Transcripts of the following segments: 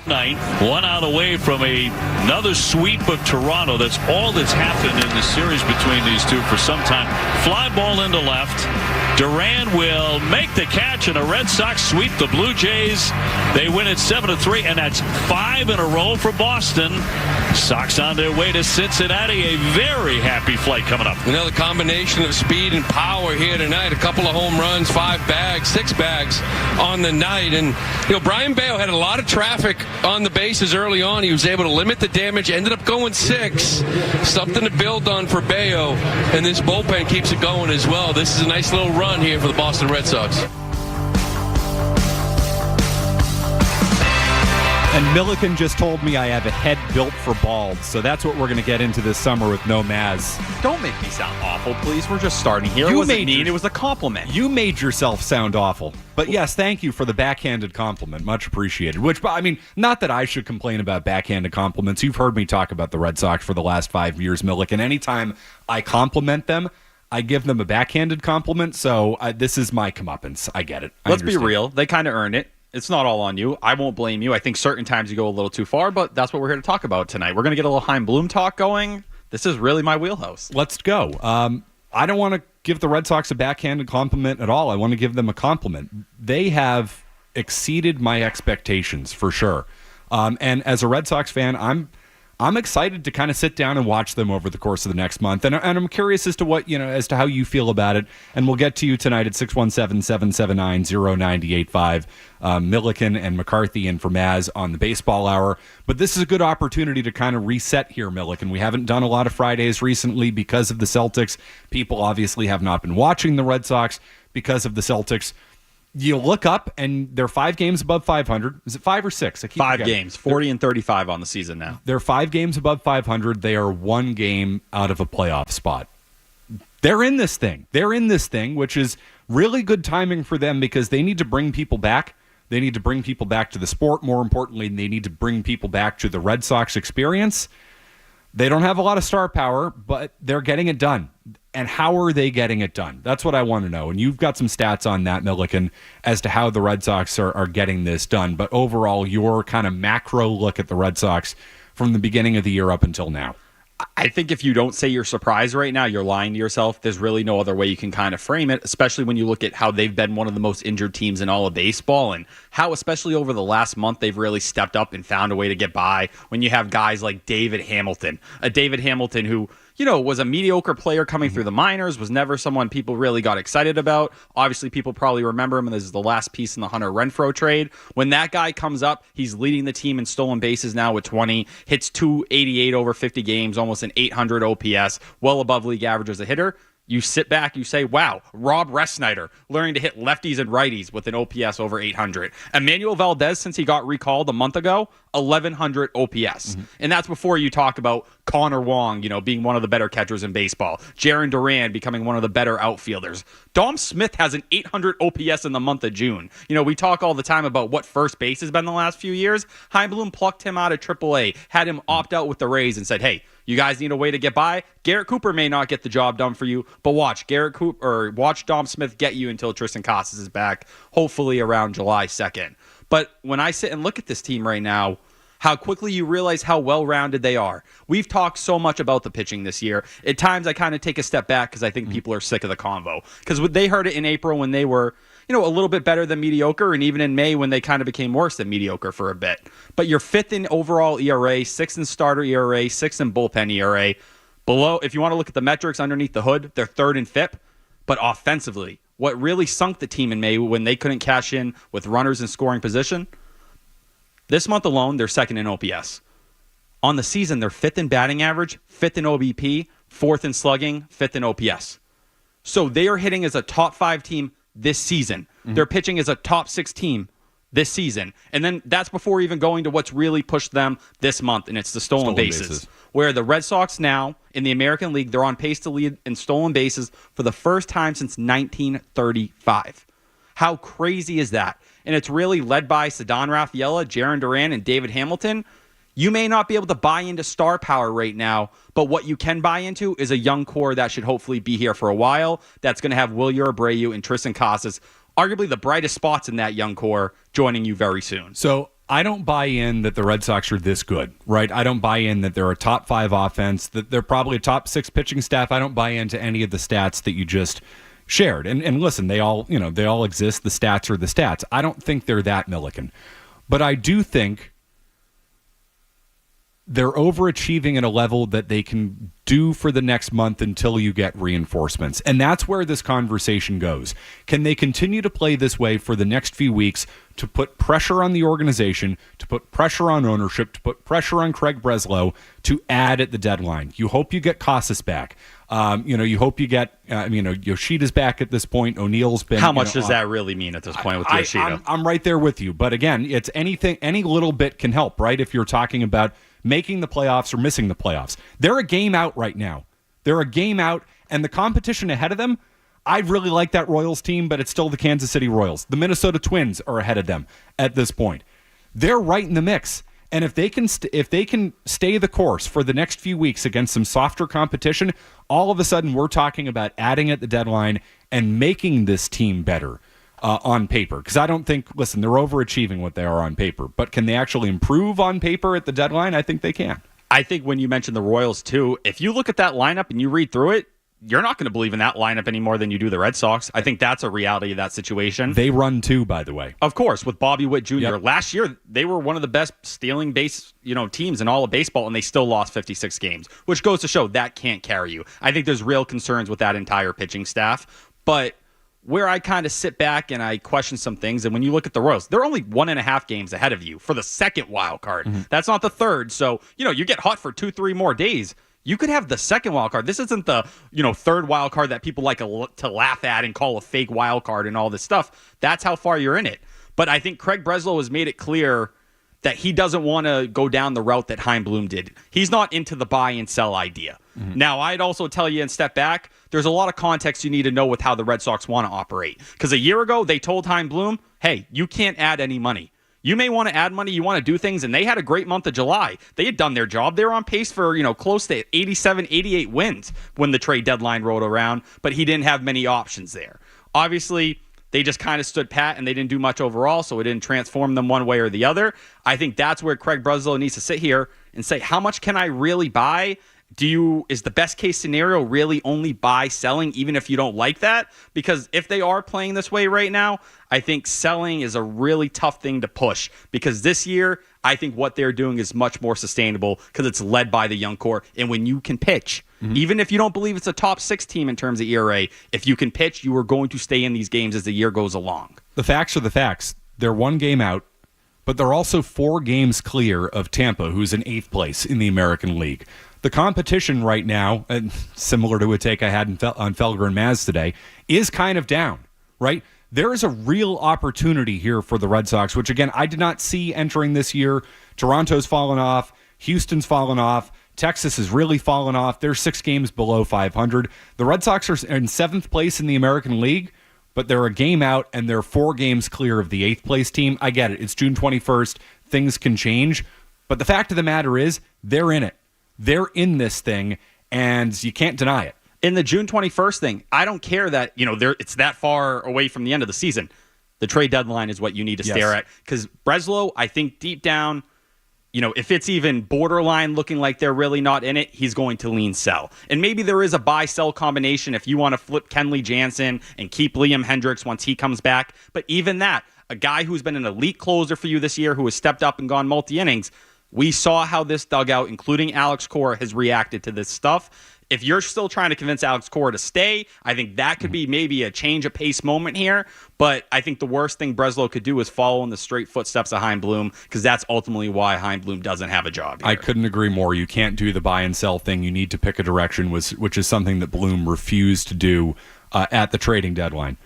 Night, one out away from another sweep of Toronto. That's all that's happened in the series between these two for some time. Fly ball into left. Duran will make the catch, and the Red Sox sweep the Blue Jays. They win it 7-3, and that's 5 in a row for Boston. Sox on their way to Cincinnati. A very happy flight coming up. Another combination of speed and power here tonight. A couple of home runs, 6 bags on the night. And, Brian Bayo had a lot of traffic on the bases early on. He was able to limit the damage, ended up going 6. Something to build on for Bayo. And this bullpen keeps it going as well. This is a nice little run here for the Boston Red Sox. And Milliken just told me I have a head built for bald, so that's what we're going to get into this summer with no Maz. Don't make me sound awful, please. We're just starting here. It wasn't mean. It was a compliment. You made yourself sound awful. But yes, thank you for the backhanded compliment. Much appreciated. Which, I mean, not that I should complain about backhanded compliments. You've heard me talk about the Red Sox for the last 5 years, Milliken. Anytime I compliment them, I give them a backhanded compliment, so this is my comeuppance. I get it. Let's be real. They kind of earned it. It's not all on you. I won't blame you. I think certain times you go a little too far, but that's what we're here to talk about tonight. We're going to get a little Chaim Bloom talk going. This is really my wheelhouse. Let's go. I don't want to give the Red Sox a backhanded compliment at all. I want to give them a compliment. They have exceeded my expectations for sure. And as a Red Sox fan, I'm excited to kind of sit down and watch them over the course of the next month. And I'm curious as to what, as to how you feel about it. And we'll get to you tonight at 617-779-0985. Milliken and McCarthy in for Maz on the Baseball Hour. But this is a good opportunity to kind of reset here, Milliken. We haven't done a lot of Fridays recently because of the Celtics. People obviously have not been watching the Red Sox because of the Celtics. You look up, and they're 5 games above 500. Is it 5 or 6? I keep 5 forgetting. games, 40 and 35 on the season now. They're 5 games above 500. They are 1 game out of a playoff spot. They're in this thing. Which is really good timing for them because they need to bring people back. They need to bring people back to the sport. More importantly, they need to bring people back to the Red Sox experience. They don't have a lot of star power, but they're getting it done. And how are they getting it done? That's what I want to know. And you've got some stats on that, Milliken, as to how the Red Sox are getting this done. But overall, your kind of macro look at the Red Sox from the beginning of the year up until now. I think if you don't say you're surprised right now, you're lying to yourself. There's really no other way you can kind of frame it, especially when you look at how they've been one of the most injured teams in all of baseball and how, especially over the last month, they've really stepped up and found a way to get by when you have guys like David Hamilton. A David Hamilton who, was a mediocre player coming through the minors, was never someone people really got excited about. Obviously, people probably remember him, and this is the last piece in the Hunter Renfroe trade. When that guy comes up, he's leading the team in stolen bases now with 20, hits 288 over 50 games, almost an 800 OPS, well above league average as a hitter. You sit back, you say, wow, Rob Resnider learning to hit lefties and righties with an OPS over 800. Emmanuel Valdez, since he got recalled a month ago, 1,100 OPS. And that's before you talk about Connor Wong, being one of the better catchers in baseball. Jarren Duran becoming one of the better outfielders. Dom Smith has an 800 OPS in the month of June. We talk all the time about what first base has been the last few years. Chaim Bloom plucked him out of AAA, had him opt out with the Rays and said, hey, you guys need a way to get by. Garrett Cooper may not get the job done for you, but watch watch Dom Smith get you until Tristan Casas is back, hopefully around July 2nd. But when I sit and look at this team right now, how quickly you realize how well-rounded they are. We've talked so much about the pitching this year. At times, I kind of take a step back because I think people are sick of the convo. Because they heard it in April when they were, a little bit better than mediocre, and even in May when they kind of became worse than mediocre for a bit. But you're 5th in overall ERA, 6th in starter ERA, 6th in bullpen ERA. Below, if you want to look at the metrics underneath the hood, they're 3rd in FIP. But offensively, what really sunk the team in May when they couldn't cash in with runners in scoring position, this month alone, they're 2nd in OPS. On the season, they're 5th in batting average, 5th in OBP, 4th in slugging, 5th in OPS. So they are hitting as a top 5 team this season. They're pitching as a top 6 team this season. And then that's before even going to what's really pushed them this month, and it's the stolen bases. Where the Red Sox now, in the American League, they're on pace to lead in stolen bases for the first time since 1935. How crazy is that? And it's really led by Ceddanne Rafaela, Jarren Duran, and David Hamilton. You may not be able to buy into star power right now, but what you can buy into is a young core that should hopefully be here for a while. That's going to have Wilyer Abreu and Tristan Casas, arguably the brightest spots in that young core, joining you very soon. So I don't buy in that the Red Sox are this good, right? I don't buy in that they're a top 5 offense, that they're probably a top 6 pitching staff. I don't buy into any of the stats that you just shared. And listen, they all exist. The stats are the stats. I don't think they're that Milliken. But I do think they're overachieving at a level that they can do for the next month until you get reinforcements. And that's where this conversation goes. Can they continue to play this way for the next few weeks to put pressure on the organization, to put pressure on ownership, to put pressure on Craig Breslow to add at the deadline? You hope you get Casas back. You hope you get, Yoshida's back at this point. O'Neill's been. How much does that really mean at this point with Yoshida? I'm right there with you. But again, it's anything, any little bit can help, right? If you're talking about making the playoffs or missing the playoffs. They're a game out right now. They're a game out, and the competition ahead of them, I really like that Royals team, but it's still the Kansas City Royals. The Minnesota Twins are ahead of them at this point. They're right in the mix. And if they can stay the course for the next few weeks against some softer competition, all of a sudden we're talking about adding at the deadline and making this team better on paper. Because I don't think, listen, they're overachieving what they are on paper. But can they actually improve on paper at the deadline? I think they can. I think when you mentioned the Royals, too, if you look at that lineup and you read through it, you're not going to believe in that lineup any more than you do the Red Sox. I think that's a reality of that situation. They run too, by the way. Of course, with Bobby Witt Jr. Yep. Last year, they were one of the best stealing base, teams in all of baseball, and they still lost 56 games, which goes to show that can't carry you. I think there's real concerns with that entire pitching staff. But where I kind of sit back and I question some things, and when you look at the Royals, they're only 1.5 games ahead of you for the second wild card. Mm-hmm. That's not the third. So, you get hot for 2-3 more days. You could have the second wild card. This isn't the, third wild card that people like to laugh at and call a fake wild card and all this stuff. That's how far you're in it. But I think Craig Breslow has made it clear that he doesn't want to go down the route that Chaim Bloom did. He's not into the buy and sell idea. Mm-hmm. Now, I'd also tell you and step back, there's a lot of context you need to know with how the Red Sox want to operate. Because a year ago, they told Chaim Bloom, hey, you can't add any money. You may want to add money, you want to do things, and they had a great month of July. They had done their job. They were on pace for, close to 87, 88 wins when the trade deadline rolled around, but he didn't have many options there. Obviously, they just kind of stood pat and they didn't do much overall, so it didn't transform them one way or the other. I think that's where Craig Breslow needs to sit here and say, how much can I really buy? Is the best case scenario really only buy selling, even if you don't like that? Because if they are playing this way right now, I think selling is a really tough thing to push. Because this year, I think what they're doing is much more sustainable because it's led by the young core. And when you can pitch, even if you don't believe it's a top 6 team in terms of ERA, if you can pitch, you are going to stay in these games as the year goes along. The facts are the facts. They're one game out, but they're also 4 games clear of Tampa, who's in 8th place in the American League. The competition right now, and similar to a take I had on Felger and Maz today, is kind of down, right? There is a real opportunity here for the Red Sox, which, again, I did not see entering this year. Toronto's fallen off. Houston's fallen off. Texas has really fallen off. They're 6 games below 500. The Red Sox are in 7th place in the American League, but they're a game out, and they're 4 games clear of the 8th place team. I get it. It's June 21st. Things can change. But the fact of the matter is, they're in it. They're in this thing, and you can't deny it. In the June 21st thing, I don't care that it's that far away from the end of the season. The trade deadline is what you need to stare at. Because Breslow, I think deep down, if it's even borderline looking like they're really not in it, he's going to lean sell. And maybe there is a buy-sell combination if you want to flip Kenley Jansen and keep Liam Hendricks once he comes back. But even that, a guy who's been an elite closer for you this year, who has stepped up and gone multi-innings, we saw how this dugout, including Alex Cora, has reacted to this stuff. If you're still trying to convince Alex Cora to stay, I think that could be maybe a change of pace moment here. But I think the worst thing Breslow could do is follow in the straight footsteps of Chaim Bloom, because that's ultimately why Chaim Bloom doesn't have a job here. I couldn't agree more. You can't do the buy and sell thing. You need to pick a direction, which is something that Bloom refused to do at the trading deadline.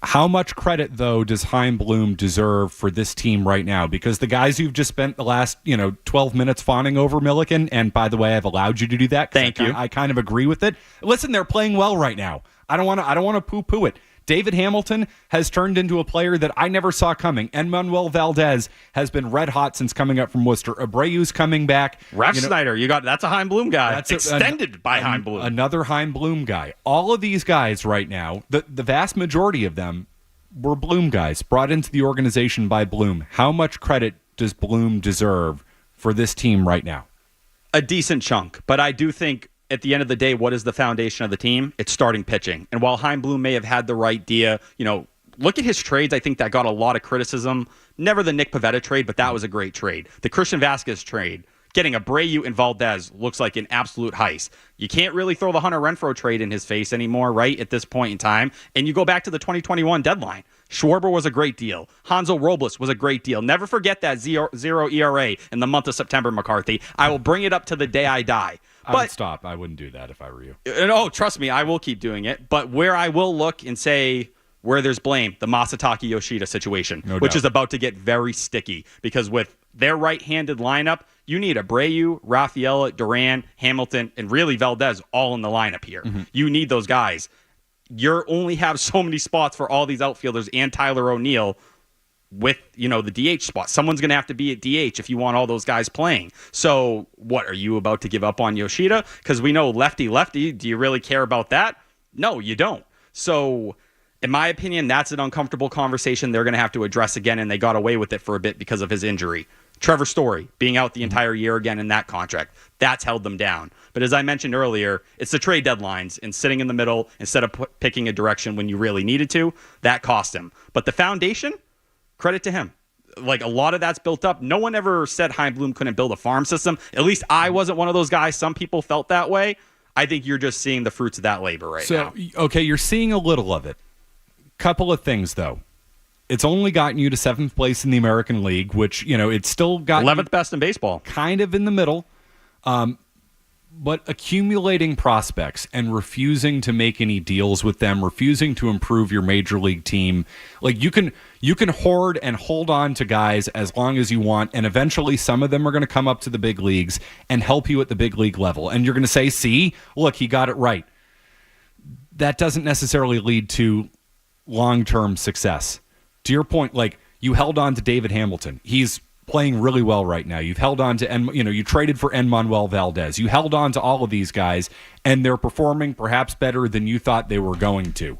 How much credit, though, does Chaim Bloom deserve for this team right now? Because the guys you've just spent the last 12 minutes fawning over, Milliken, and by the way, I've allowed you to do that. Thank you. I kind of agree with it. Listen, they're playing well right now. I don't want to poo-poo it. David Hamilton has turned into a player that I never saw coming. And Manuel Valdez has been red hot since coming up from Worcester. Abreu's coming back. Ref Snyder, that's a Chaim Bloom guy. That's extended by Chaim Bloom. Another Chaim Bloom guy. All of these guys right now, the vast majority of them were Bloom guys brought into the organization by Bloom. How much credit does Bloom deserve for this team right now? A decent chunk, but I do think at the end of the day, what is the foundation of the team? It's starting pitching. And while Chaim Bloom may have had the right idea, look at his trades. I think that got a lot of criticism. Never the Nick Pivetta trade, but that was a great trade. The Christian Vasquez trade, getting Abreu and Valdez looks like an absolute heist. You can't really throw the Hunter Renfroe trade in his face anymore, right, at this point in time. And you go back to the 2021 deadline. Schwarber was a great deal. Hanzo Robles was a great deal. Never forget that 0 ERA in the month of September, McCarthy. I will bring it up to the day I die. I would stop. I wouldn't do that if I were you. Oh, trust me, I will keep doing it. But where I will look and say where there's blame, the Masataka Yoshida situation, which is about to get very sticky because with their right-handed lineup, you need Abreu, Rafaela, Duran, Hamilton, and really Valdez all in the lineup here. Mm-hmm. You need those guys. You only have so many spots for all these outfielders and Tyler O'Neill with, the DH spot. Someone's going to have to be at DH if you want all those guys playing. So what, are you about to give up on Yoshida? Because we know lefty. Do you really care about that? No, you don't. So in my opinion, that's an uncomfortable conversation they're going to have to address again, and they got away with it for a bit because of his injury. Trevor Story being out the entire year again in that contract, that's held them down. But as I mentioned earlier, it's the trade deadlines and sitting in the middle instead of picking a direction when you really needed to, that cost him. But the foundation, credit to him. Like a lot of that's built up. No one ever said Chaim Bloom couldn't build a farm system. At least I wasn't one of those guys. Some people felt that way. I think you're just seeing the fruits of that labor right now. Okay, you're seeing a little of it. Couple of things, though. It's only gotten you to 7th place in the American League, which, it's still got 11th best in baseball. Kind of in the middle. But accumulating prospects and refusing to make any deals with them, refusing to improve your major league team, like you can hoard and hold on to guys as long as you want, and eventually some of them are going to come up to the big leagues and help you at the big league level. And you're going to say, see, look, he got it right. That doesn't necessarily lead to long-term success. To your point, like you held on to David Hamilton. He's playing really well right now. You've held on to, you traded for Manuel Valdez. You held on to all of these guys, and they're performing perhaps better than you thought they were going to.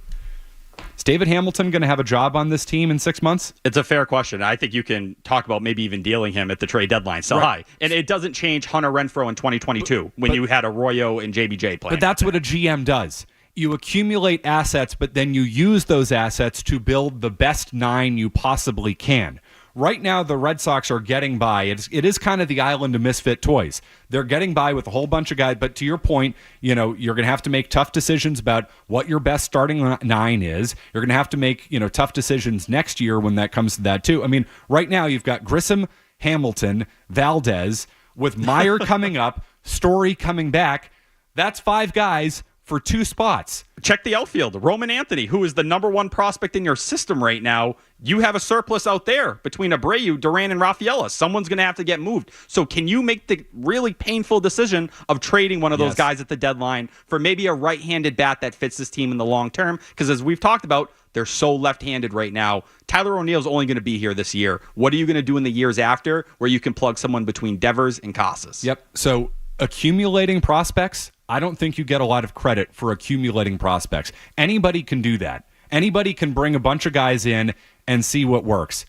Is David Hamilton going to have a job on this team in 6 months? It's a fair question. I think you can talk about maybe even dealing him at the trade deadline. So high. And it doesn't change Hunter Renfroe in 2022 when you had Arroyo and JBJ playing. But that's what a GM does. You accumulate assets, but then you use those assets to build the best 9 you possibly can. Right now, the Red Sox are getting by. It is kind of the island of misfit toys. They're getting by with a whole bunch of guys. But to your point, you're going to have to make tough decisions about what your best starting 9 is. You're going to have to make tough decisions next year when that comes to that too. I mean, right now you've got Grissom, Hamilton, Valdez, with Meyer coming up, Story coming back. That's 5 guys for 2 spots. Check the outfield. Roman Anthony, who is the number 1 prospect in your system right now, you have a surplus out there between Abreu, Duran, and Rafaela. Someone's going to have to get moved. So can you make the really painful decision of trading one of those guys at the deadline for maybe a right-handed bat that fits this team in the long term? Because as we've talked about, they're so left-handed right now. Tyler O'Neill's only going to be here this year. What are you going to do in the years after where you can plug someone between Devers and Casas? Yep. So accumulating prospects, I don't think you get a lot of credit for accumulating prospects. Anybody can do that. Anybody can bring a bunch of guys in and see what works.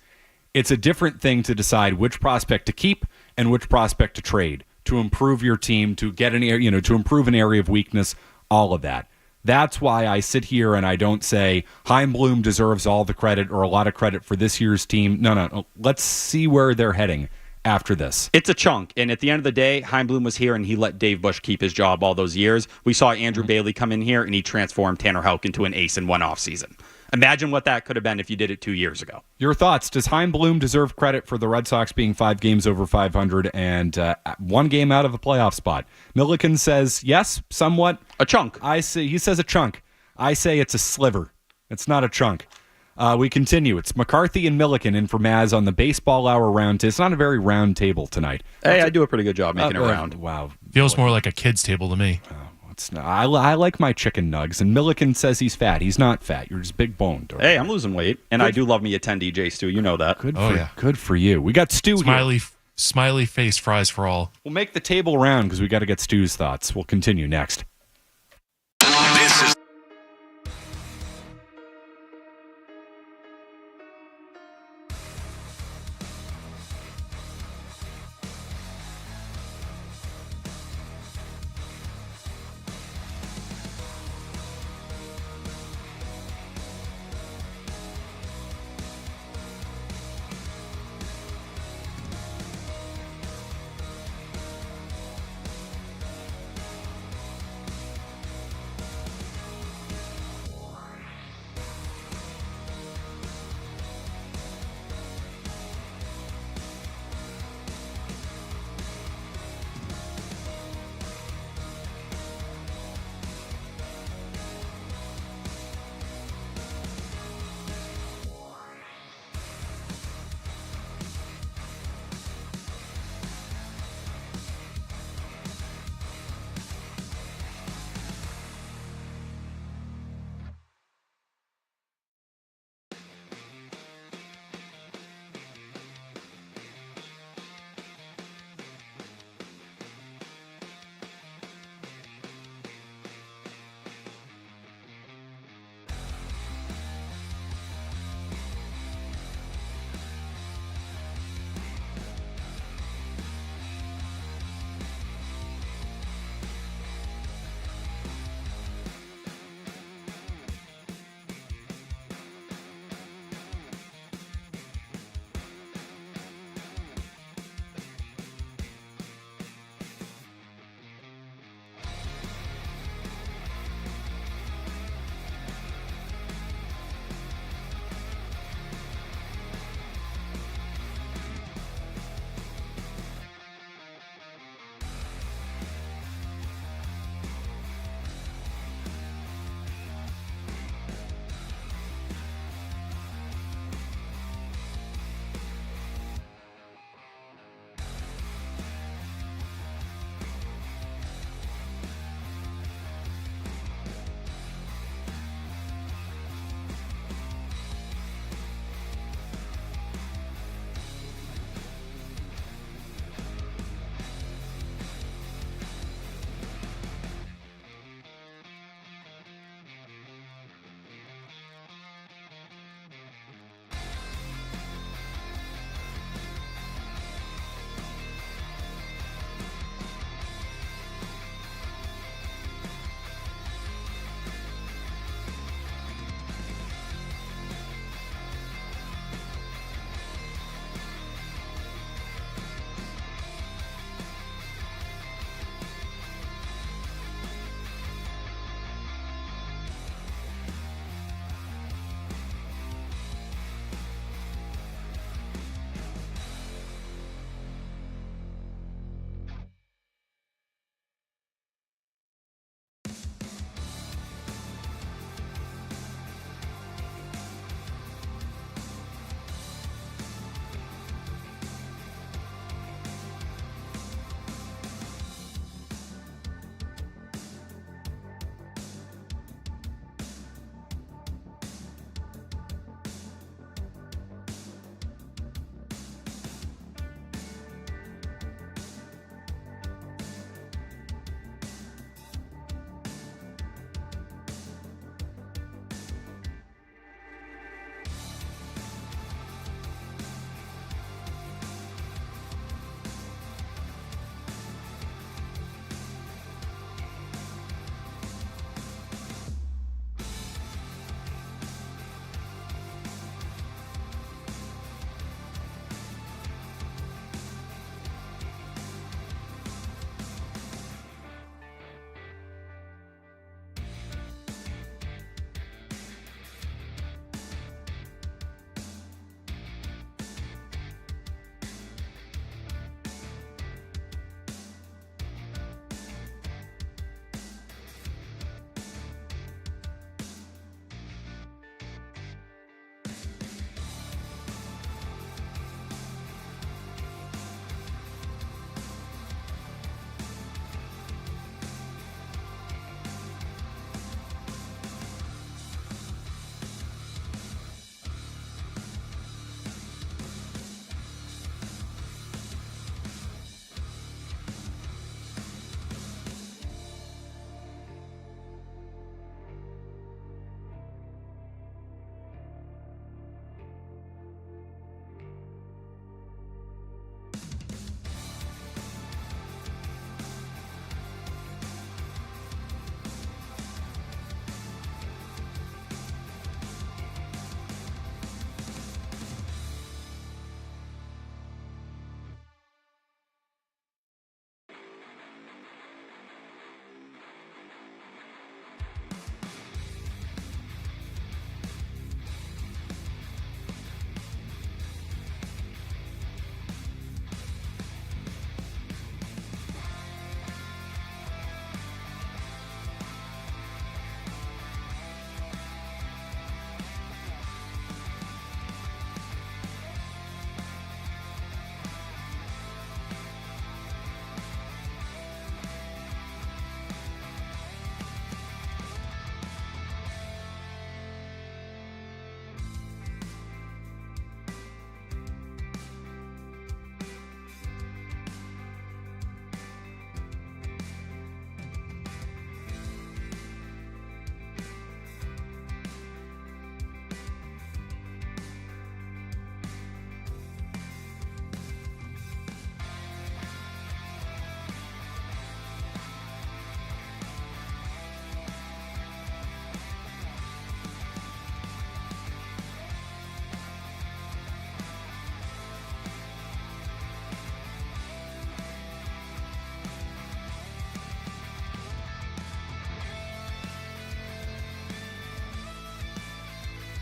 It's a different thing to decide which prospect to keep and which prospect to trade to improve your team, to get to improve an area of weakness, all of that. That's why I sit here and I don't say Chaim Bloom deserves all the credit or a lot of credit for this year's team. No. Let's see where they're heading after this. It's a chunk. And at the end of the day, Chaim Bloom was here and he let Dave Bush keep his job all those years. We saw Andrew Bailey come in here and he transformed Tanner Houck into an ace in one offseason. Imagine what that could have been if you did it 2 years ago. Your thoughts? Does Chaim Bloom deserve credit for the Red Sox being 5 games over 500 and 1 game out of a playoff spot? Milliken says yes, somewhat. A chunk. He says a chunk. I say it's a sliver. It's not a chunk. We continue. It's McCarthy and Milliken in for Maz on the Baseball Hour round. It's not a very round table tonight. Hey, I do a pretty good job making it round. Wow. Feels more like a kid's table to me. It's not. I like my chicken nugs, and Milliken says he's fat. He's not fat. You're just big boned. Hey, I'm losing weight, and I do love me a 10 DJ Stu. You know that. Good for you. We got Stu here. Smiley face fries for all. We'll make the table round because we got to get Stu's thoughts. We'll continue next. This is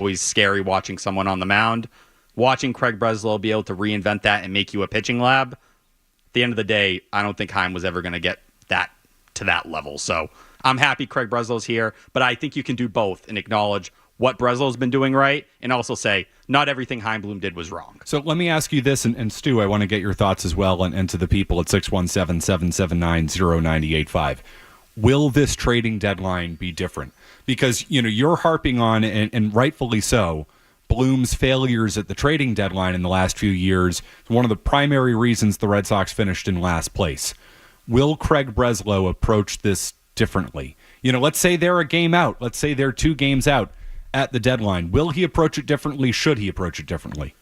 always scary watching someone on the mound. Watching Craig Breslow be able to reinvent that and make you a pitching lab, at the end of the day, I don't think Heim was ever going to get that to that level. So I'm happy Craig Breslow's here, but I think you can do both and acknowledge what Breslow's been doing right and also say not everything Heimblum did was wrong. So let me ask you this, and Stu, I want to get your thoughts as well, and to the people at 617-779-0985. Will this trading deadline be different? Because, you're harping on, and rightfully so, Bloom's failures at the trading deadline in the last few years is one of the primary reasons the Red Sox finished in last place. Will Craig Breslow approach this differently? Let's say they're a game out. Let's say they're 2 games out at the deadline. Will he approach it differently? Should he approach it differently?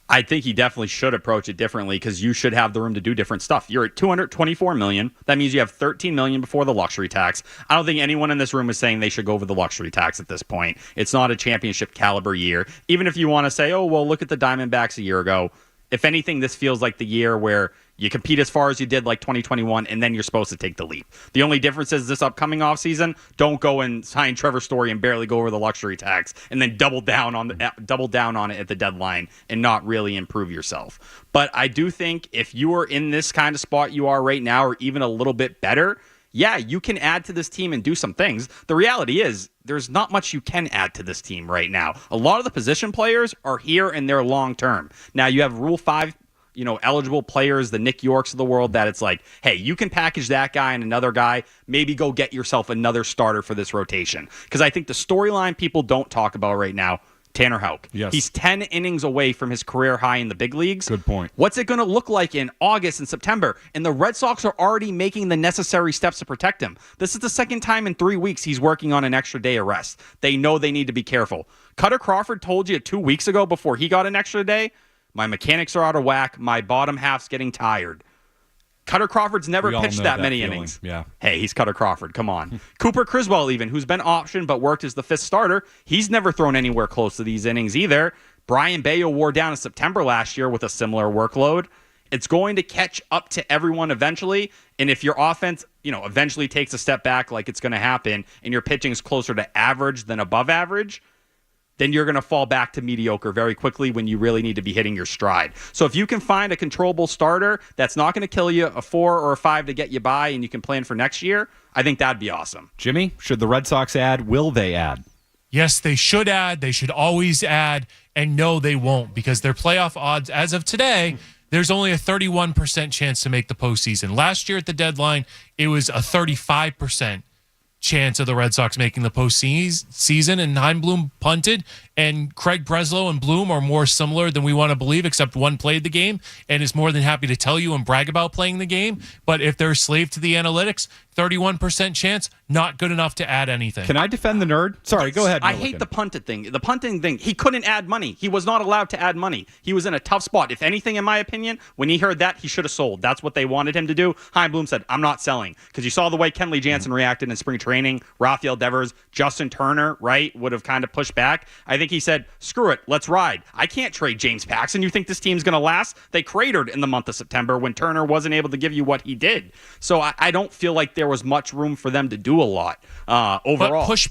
I think he definitely should approach it differently because you should have the room to do different stuff. You're at $224 million. That means you have $13 million before the luxury tax. I don't think anyone in this room is saying they should go over the luxury tax at this point. It's not a championship caliber year. Even if you want to say, oh, well, look at the Diamondbacks a year ago. If anything, this feels like the year where you compete as far as you did like 2021, and then you're supposed to take the leap. The only difference is this upcoming offseason, don't go and sign Trevor Story and barely go over the luxury tax, and then double down on it at the deadline and not really improve yourself. But I do think if you are in this kind of spot you are right now, or even a little bit better, yeah, you can add to this team and do some things. The reality is there's not much you can add to this team right now. A lot of the position players are here and they're long term. Now you have Rule 5 eligible players, the Nick Yorks of the world, that it's like, hey, you can package that guy and another guy, maybe go get yourself another starter for this rotation. Because I think the storyline people don't talk about right now, Tanner Houck. Yes. He's 10 innings away from his career high in the big leagues. Good point. What's it going to look like in August and September? And the Red Sox are already making the necessary steps to protect him. This is the second time in 3 weeks he's working on an extra day of rest. They know they need to be careful. Cutter Crawford told you 2 weeks ago before he got an extra day, my mechanics are out of whack. My bottom half's getting tired. Cutter Crawford's never pitched that many innings. Yeah. Hey, he's Cutter Crawford. Come on. Cooper Criswell, even, who's been optioned but worked as the 5th starter, he's never thrown anywhere close to these innings either. Brian Bayo wore down in September last year with a similar workload. It's going to catch up to everyone eventually. And if your offense, eventually takes a step back like it's going to happen, and your pitching is closer to average than above average, then you're going to fall back to mediocre very quickly when you really need to be hitting your stride. So if you can find a controllable starter that's not going to kill you, a 4 or a 5 to get you by, and you can plan for next year, I think that'd be awesome. Jimmy, should the Red Sox add? Will they add? Yes, they should add. They should always add. And no, they won't, because their playoff odds as of today, there's only a 31% chance to make the postseason. Last year at the deadline, it was a 35% chance of the Red Sox making the postseason, and Heimblum punted, and Craig Breslow and Bloom are more similar than we want to believe, except one played the game and is more than happy to tell you and brag about playing the game. But if they're a slave to the analytics, 31% chance, not good enough to add anything. Can I defend the nerd? Sorry, go ahead. I hate the punted thing. The punting thing, he couldn't add money. He was not allowed to add money. He was in a tough spot. If anything, in my opinion, when he heard that, he should have sold. That's what they wanted him to do. Heimblum said, I'm not selling. Because you saw the way Kenley Jansen reacted in spring training. Rafael Devers, Justin Turner, right, would have kind of pushed back. I think he said, screw it, let's ride. I can't trade James Paxton. You think this team's going to last? They cratered in the month of September when Turner wasn't able to give you what he did. So I don't feel like there was much room for them to do a lot overall. But push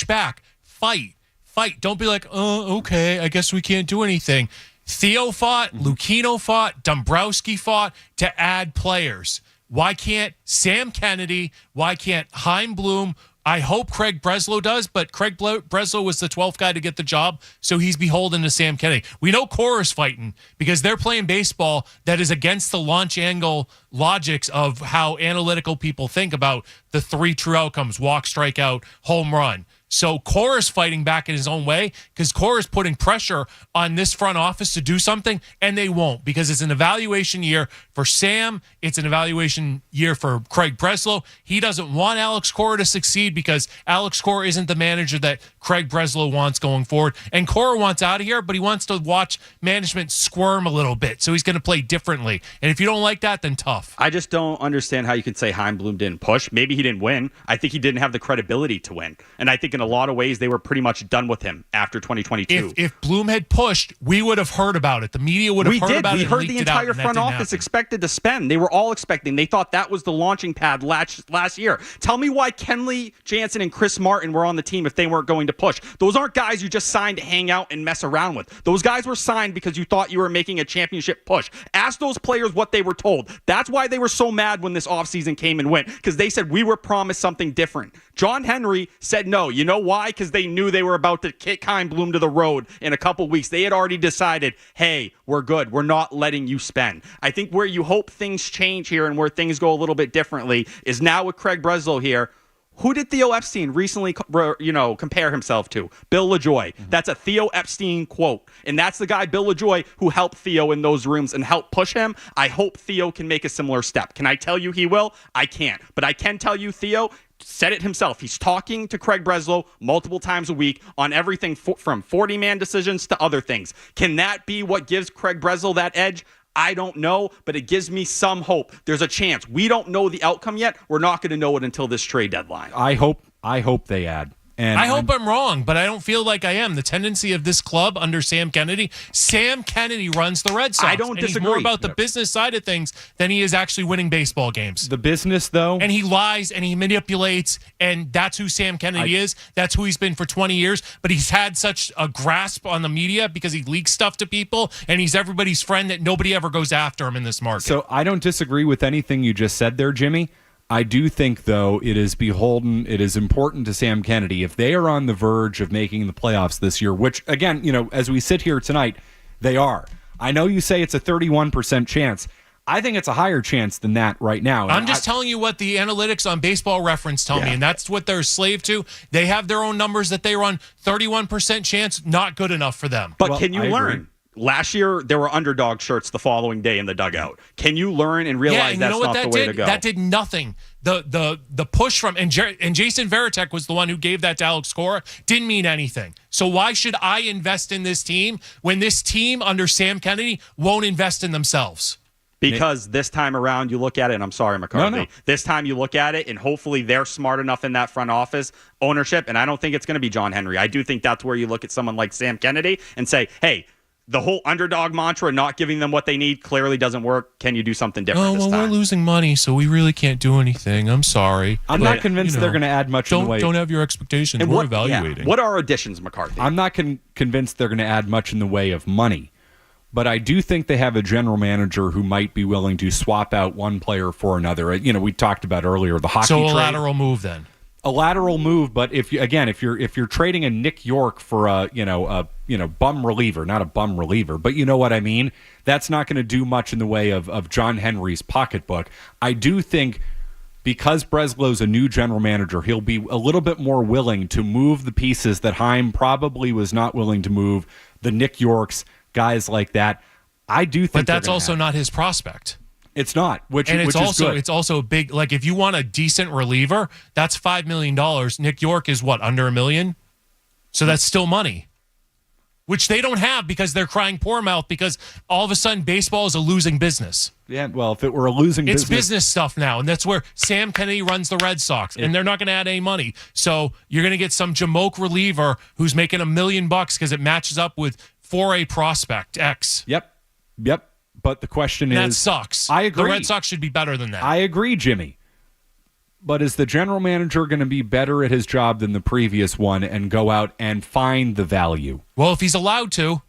back, fight. Don't be like, oh, okay, I guess we can't do anything. Theo fought, Lucchino fought, Dombrowski fought to add players. Why can't Sam Kennedy? Why can't Heimblum? I hope Craig Breslow does, but Craig Breslow was the 12th guy to get the job, so he's beholden to Sam Kennedy. We know Cora's fighting because they're playing baseball that is against the launch angle logics of how analytical people think about the 3 true outcomes: walk, strikeout, home run. So Cora's fighting back in his own way because Cora's putting pressure on this front office to do something, and they won't, because it's an evaluation year for Sam. It's an evaluation year for Craig Breslow. He doesn't want Alex Cora to succeed because Alex Cora isn't the manager that Craig Breslow wants going forward. And Cora wants out of here, but he wants to watch management squirm a little bit, so he's going to play differently. And if you don't like that, then tough. I just don't understand how you can say Heimblum didn't push. Maybe he didn't win. I think he didn't have the credibility to win. And I think in a lot of ways they were pretty much done with him after 2022. If Bloom had pushed, we would have heard about it. The media would have heard about it. We and heard leaked the it out, entire and that front didn't office happen. expected to spend. They were all expecting. They thought that was the launching pad last year. Tell me why Kenley Jansen and Chris Martin were on the team if they weren't going to push. Those aren't guys you just signed to hang out and mess around with. Those guys were signed because you thought you were making a championship push. Ask those players what they were told. That's why they were so mad when this offseason came and went, because they said we were promised something different. John Henry said no. You know why? Because they knew they were about to kick Chaim Bloom to the road in a couple weeks. They had already decided, hey, we're good. We're not letting you spend. I think where you hope things change here and where things go a little bit differently is now with Craig Breslow here. Who did Theo Epstein recently, compare himself to? Bill LaJoy. That's a Theo Epstein quote. And that's the guy, Bill LaJoy, who helped Theo in those rooms and helped push him. I hope Theo can make a similar step. Can I tell you he will? I can't. But I can tell you Theo said it himself. He's talking to Craig Breslow multiple times a week on everything from 40-man decisions to other things. Can that be what gives Craig Breslow that edge? I don't know, but it gives me some hope. There's a chance. We don't know the outcome yet. We're not going to know it until this trade deadline. I hope they add. And I hope I'm wrong, but I don't feel like I am. The tendency of this club under Sam Kennedy runs the Red Sox. I don't and disagree. He's more about the business side of things than he is actually winning baseball games. The business, though. And he lies and he manipulates, and that's who Sam Kennedy is. That's who he's been for 20 years. But he's had such a grasp on the media because he leaks stuff to people, and he's everybody's friend that nobody ever goes after him in this market. So I don't disagree with anything you just said there, Jimmy. I do think, though, it is important to Sam Kennedy, if they are on the verge of making the playoffs this year, which, again, as we sit here tonight, they are. I know you say it's a 31% chance. I think it's a higher chance than that right now. I'm just telling you what the analytics on Baseball Reference tell me, and that's what they're slave to. They have their own numbers that they run. 31% chance, not good enough for them. But can you learn? Last year, there were underdog shirts the following day in the dugout. Can you learn and realize that's not the way to go? That did nothing. The push from and Jason Varitek was the one who gave that to Alex Cora. Didn't mean anything. So why should I invest in this team when this team under Sam Kennedy won't invest in themselves? Because this time around, you look at it, and I'm sorry, McCarthy. No. This time you look at it, and hopefully they're smart enough in that front office ownership, and I don't think it's going to be John Henry. I do think that's where you look at someone like Sam Kennedy and say, hey, the whole underdog mantra, not giving them what they need, clearly doesn't work. Can you do something different this time? We're losing money, so we really can't do anything. I'm sorry. I'm not convinced they're going to add much in the way. Don't have your expectations. We're evaluating. What are additions, McCarthy? I'm not convinced they're going to add much in the way of money. But I do think they have a general manager who might be willing to swap out one player for another. We talked about earlier the hockey trade. So a lateral move then. A lateral move, but if you're trading a Nick York for a bum reliever, not a bum reliever, but you know what I mean, that's not going to do much in the way of John Henry's pocketbook. I do think because Breslow's a new general manager, he'll be a little bit more willing to move the pieces that Chaim probably was not willing to move, the Nick Yorks, guys like that. I do think, but that's also not his prospect. It's not, which it's is also good. It's also a big, like, if you want a decent reliever, that's $5 million. Nick York is what, under $1 million? So that's still money, which they don't have because they're crying poor mouth because all of a sudden baseball is a losing business. Yeah, well, if it were a losing business, it's business stuff now, and that's where Sam Kennedy runs the Red Sox, and they're not going to add any money. So you're going to get some Jamoke reliever who's making $1 million because it matches up with 4A prospect X. Yep. But the question is... That sucks. I agree. The Red Sox should be better than that. I agree, Jimmy. But is the general manager going to be better at his job than the previous one and go out and find the value? Well, if he's allowed to.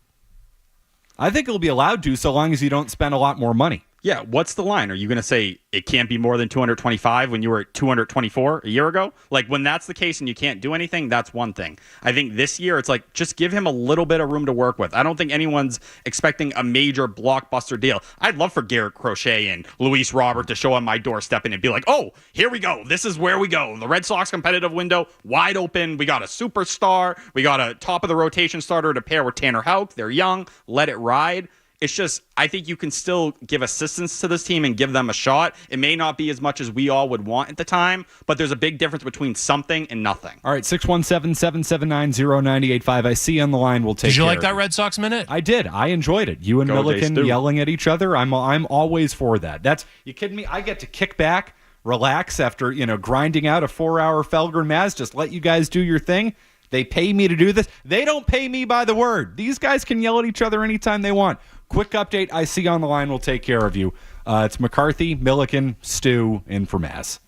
I think he'll be allowed to so long as you don't spend a lot more money. Yeah, what's the line? Are you going to say it can't be more than 225 when you were at 224 a year ago? Like, when that's the case and you can't do anything, that's one thing. I think this year it's like, just give him a little bit of room to work with. I don't think anyone's expecting a major blockbuster deal. I'd love for Garrett Crochet and Luis Robert to show on my doorstep and be like, oh, here we go. This is where we go. The Red Sox competitive window, wide open. We got a superstar. We got a top of the rotation starter to pair with Tanner Houck. They're young. Let it ride. It's just, I think you can still give assistance to this team and give them a shot. It may not be as much as we all would want at the time, but there's a big difference between something and nothing. All right, 617-779-0985. I see you on the line. We'll take Did you like of that it. Red Sox minute? I did. I enjoyed it. You and Go, Milliken Jay Stu. yelling at each other. I'm always for that. That's, you kidding me? I get to kick back, relax after, grinding out a 4-hour Felger Maz, just let you guys do your thing. They pay me to do this. They don't pay me by the word. These guys can yell at each other anytime they want. Quick update. I see on the line will take care of you. It's McCarthy, Milliken, Stu, in for Maz.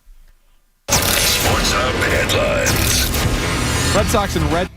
Sports Hub headlines. Red Sox and Red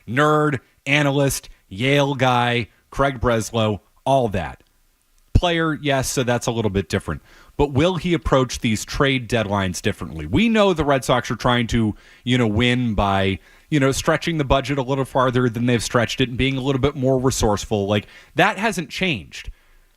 nerd, analyst, Yale guy, Craig Breslow, all that. Player, yes, so that's a little bit different. But will he approach these trade deadlines differently? We know the Red Sox are trying to, win by, stretching the budget a little farther than they've stretched it and being a little bit more resourceful. Like, that hasn't changed.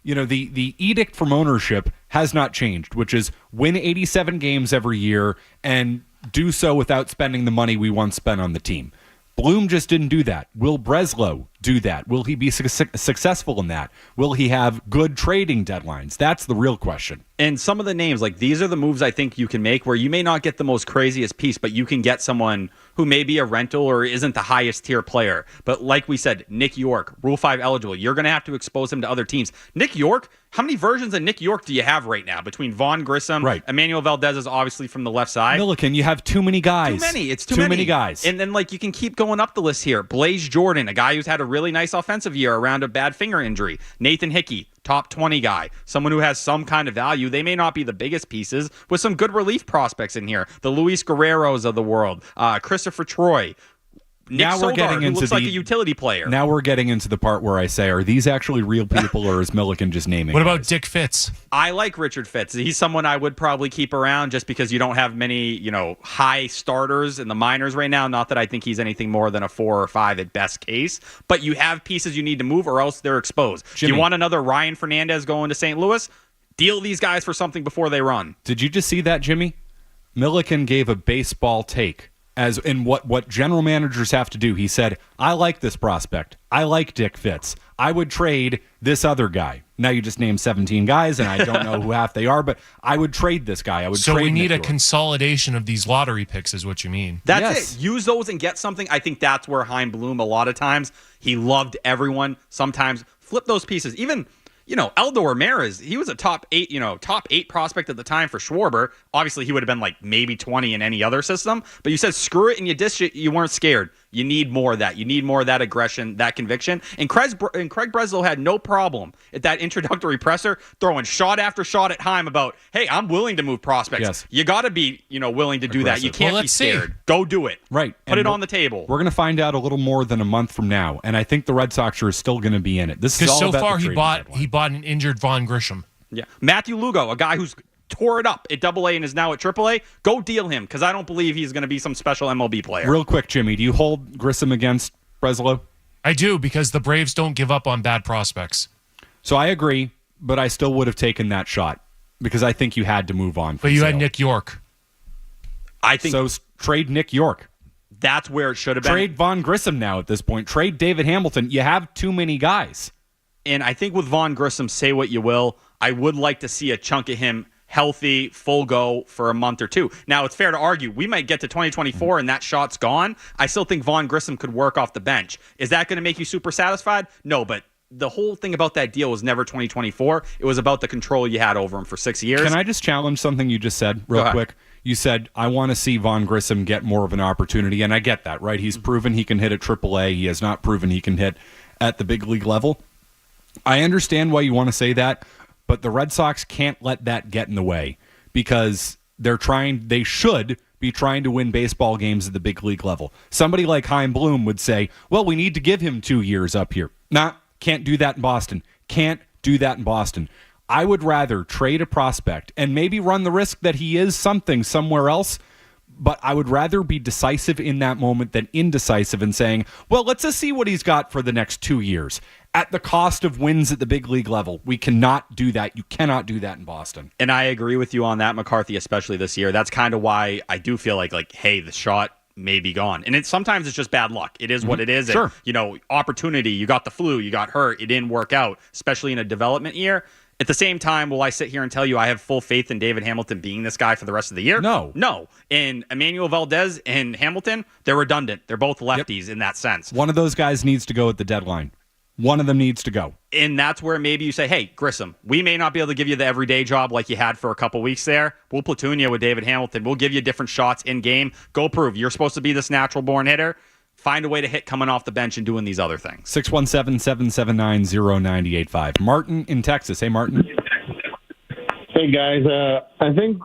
The edict from ownership has not changed, which is win 87 games every year and do so without spending the money we once spent on the team. Bloom just didn't do that. Will Breslow do that? Will he be successful in that? Will he have good trading deadlines? That's the real question. And some of the names, like these are the moves I think you can make where you may not get the most craziest piece, but you can get someone who may be a rental or isn't the highest tier player. But like we said, Nick York, Rule 5 eligible. You're going to have to expose him to other teams. Nick York, how many versions of Nick York do you have right now between Vaughn Grissom? Right. Emmanuel Valdez is obviously from the left side. Milliken, you have too many guys. Too many. It's too many guys. And then you can keep going up the list here. Blaze Jordan, a guy who's had a really nice offensive year around a bad finger injury. Nathan Hickey, top 20 guy, someone who has some kind of value. They may not be the biggest pieces with some good relief prospects in here. The Luis Guerreros of the world, Christopher Troy. Nick Now we're Soldar, getting who into looks like a utility player. Now we're getting into the part where I say, are these actually real people or is Milliken just naming What about guys? Dick Fitz? I like Richard Fitz. He's someone I would probably keep around just because you don't have many, high starters in the minors right now. Not that I think he's anything more than a 4 or 5 at best case, but you have pieces you need to move or else they're exposed. Jimmy. Do you want another Ryan Fernandez going to St. Louis? Deal these guys for something before they run. Did you just see that, Jimmy? Milliken gave a baseball take. As in what general managers have to do. He said, I like this prospect. I like Dick Fitz. I would trade this other guy. Now you just named 17 guys, and I don't know who half they are, but I would trade this guy. I would So trade we need Nick a York. consolidation of these lottery picks is what you mean. That's Yes. it. Use those and get something. I think that's where Chaim Bloom, a lot of times, he loved everyone. Sometimes flip those pieces. Even, Eldor Ramirez, he was a top 8 prospect at the time for Schwarber. Obviously, he would have been maybe 20 in any other system. But you said screw it and you dished it. You weren't scared. You need more of that. You need more of that aggression, that conviction. And Craig Breslow had no problem at that introductory presser throwing shot after shot at Chaim about, hey, I'm willing to move prospects. Yes. You got to be, willing to do that. You Aggressive. can't Well, be let's see. scared. Go do it. Right. Put And it on the table. We're going to find out a little more than a month from now, and I think the Red Sox are still going to be in it. This is Because all so about far the he trading deadline. bought an injured Vaughn Grisham. Yeah. Matthew Lugo, a guy who's tore it up at AA and is now at AAA, go deal him because I don't believe he's going to be some special MLB player. Real quick, Jimmy, do you hold Grissom against Breslow? I do, because the Braves don't give up on bad prospects. So I agree, but I still would have taken that shot because I think you had to move on. But from you had Sale. Nick York. I think So trade Nick York. that's where it should have been. Trade Vaughn Grissom now at this point. Trade David Hamilton. You have too many guys. And I think with Vaughn Grissom, say what you will, I would like to see a chunk of him healthy, full go for a month or two. Now, it's fair to argue we might get to 2024 and that shot's gone. I still think Vaughn Grissom could work off the bench. Is that going to make you super satisfied? No, but the whole thing about that deal was never 2024. It was about the control you had over him for 6 years. Can I just challenge something you just said Go real ahead. quick? You said, I want to see Vaughn Grissom get more of an opportunity, and I get that, right? He's proven he can hit at AAA. He has not proven he can hit at the big league level. I understand why you want to say that, but the Red Sox can't let that get in the way because they should be trying to win baseball games at the big league level. Somebody like Chaim Bloom would say, well, we need to give him 2 years up here. Nah, can't do that in Boston. Can't do that in Boston. I would rather trade a prospect and maybe run the risk that he is something somewhere else, but I would rather be decisive in that moment than indecisive and saying, well, let's just see what he's got for the next 2 years at the cost of wins at the big league level. We cannot do that. You cannot do that in Boston. And I agree with you on that, McCarthy, especially this year. That's kind of why I do feel like, hey, the shot may be gone. And sometimes it's just bad luck. It is what it is. Sure. And, opportunity, you got the flu, you got hurt, it didn't work out, especially in a development year. At the same time, will I sit here and tell you I have full faith in David Hamilton being this guy for the rest of the year? No. No. And Emmanuel Valdez and Hamilton, they're redundant. They're both lefties in that sense. One of those guys needs to go at the deadline. One of them needs to go. And that's where maybe you say, hey, Grissom, we may not be able to give you the everyday job like you had for a couple weeks there. We'll platoon you with David Hamilton. We'll give you different shots in game. Go prove you're supposed to be this natural-born hitter. Find a way to hit coming off the bench and doing these other things. 617-779-0985. Martin in Texas. Hey, Martin. Hey, guys. I think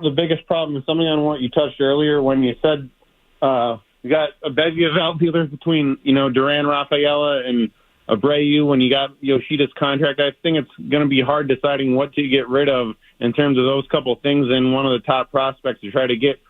the biggest problem is something on what you touched earlier when you said You got a bevy of outfielders between, Duran, Rafaela, and Abreu. When you got Yoshida's contract, I think it's going to be hard deciding what to get rid of in terms of those couple things. And one of the top prospects to try to get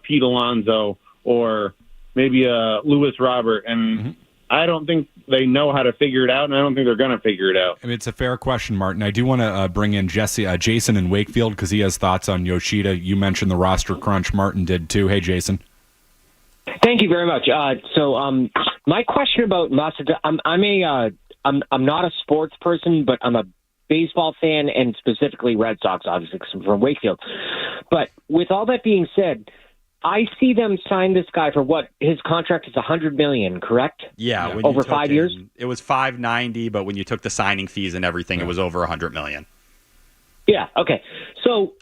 Pete Alonso or maybe Lewis Robert. And I don't think they know how to figure it out, and I don't think they're going to figure it out. I mean, it's a fair question, Martin. I do want to bring in Jason in Wakefield because he has thoughts on Yoshida. You mentioned the roster crunch. Martin did too. Hey, Jason. Thank you very much. My question about Masada, I'm not a sports person, but I'm a baseball fan, and specifically Red Sox, obviously, 'cause I'm from Wakefield. But with all that being said, I see them sign this guy for what his contract is $100 million, correct? Yeah, when over 5 years. It was $590, but when you took the signing fees and everything, it was over $100 million. Yeah. Okay. So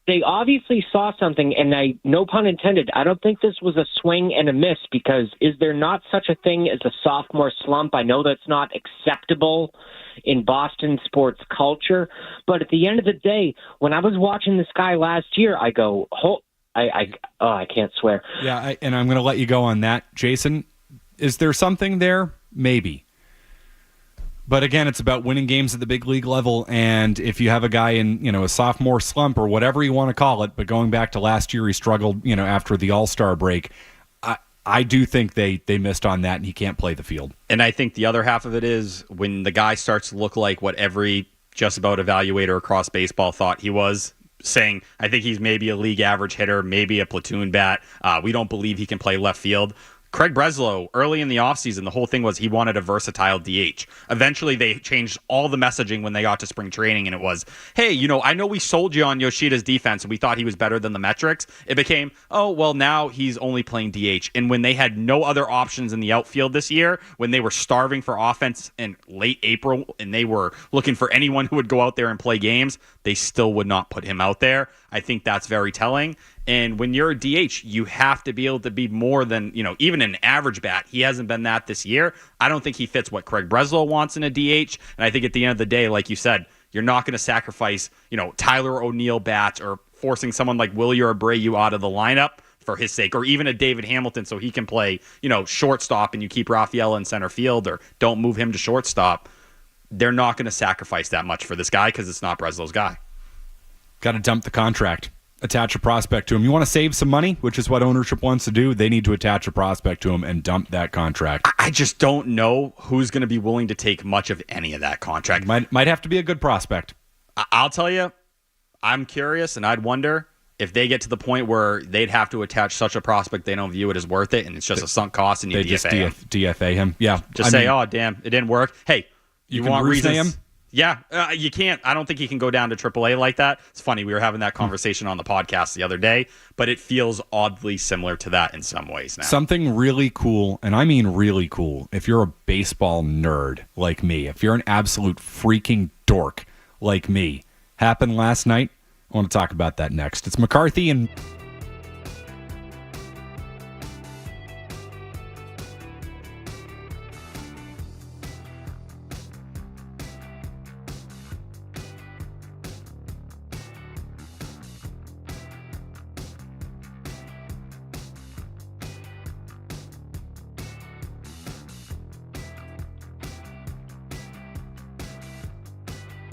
they obviously saw something, and no pun intended, I don't think this was a swing and a miss, because is there not such a thing as a sophomore slump? I know that's not acceptable in Boston sports culture, but at the end of the day, when I was watching this guy last year, I go, I can't swear. Yeah, and I'm going to let you go on that. Jason, is there something there? Maybe. But again, it's about winning games at the big league level, and if you have a guy in, a sophomore slump or whatever you want to call it, but going back to last year, he struggled, after the All-Star break. I do think they missed on that, and he can't play the field. And I think the other half of it is when the guy starts to look like what every just about evaluator across baseball thought he was, saying, I think he's maybe a league average hitter, maybe a platoon bat. We don't believe he can play left field. Craig Breslow, early in the offseason, the whole thing was he wanted a versatile DH. Eventually, they changed all the messaging when they got to spring training, and it was, hey, I know we sold you on Yoshida's defense, and we thought he was better than the metrics. It became, oh, well, now he's only playing DH. And when they had no other options in the outfield this year, when they were starving for offense in late April, and they were looking for anyone who would go out there and play games, they still would not put him out there. I think that's very telling. And when you're a DH, you have to be able to be more than, even an average bat. He hasn't been that this year. I don't think he fits what Craig Breslow wants in a DH. And I think at the end of the day, like you said, you're not going to sacrifice, Tyler O'Neill bats or forcing someone like Willie or Abreu out of the lineup for his sake, or even a David Hamilton so he can play, shortstop and you keep Rafaela in center field or don't move him to shortstop. They're not going to sacrifice that much for this guy because it's not Breslow's guy. Got to dump the contract. Attach a prospect to him. You want to save some money, which is what ownership wants to do. They need to attach a prospect to him and dump that contract. I just don't know who's going to be willing to take much of any of that contract. Might have to be a good prospect. I'll tell you, I'm curious, and I'd wonder if they get to the point where they'd have to attach such a prospect they don't view it as worth it, and it's just a sunk cost, and you DFA him. Yeah, just say, oh damn, it didn't work. Hey, you want reasons? Him? Yeah, you can't. I don't think he can go down to AAA like that. It's funny. We were having that conversation on the podcast the other day, but it feels oddly similar to that in some ways now. Something really cool, and I mean really cool, if you're a baseball nerd like me, if you're an absolute freaking dork like me, happened last night. I want to talk about that next. It's McCarthy and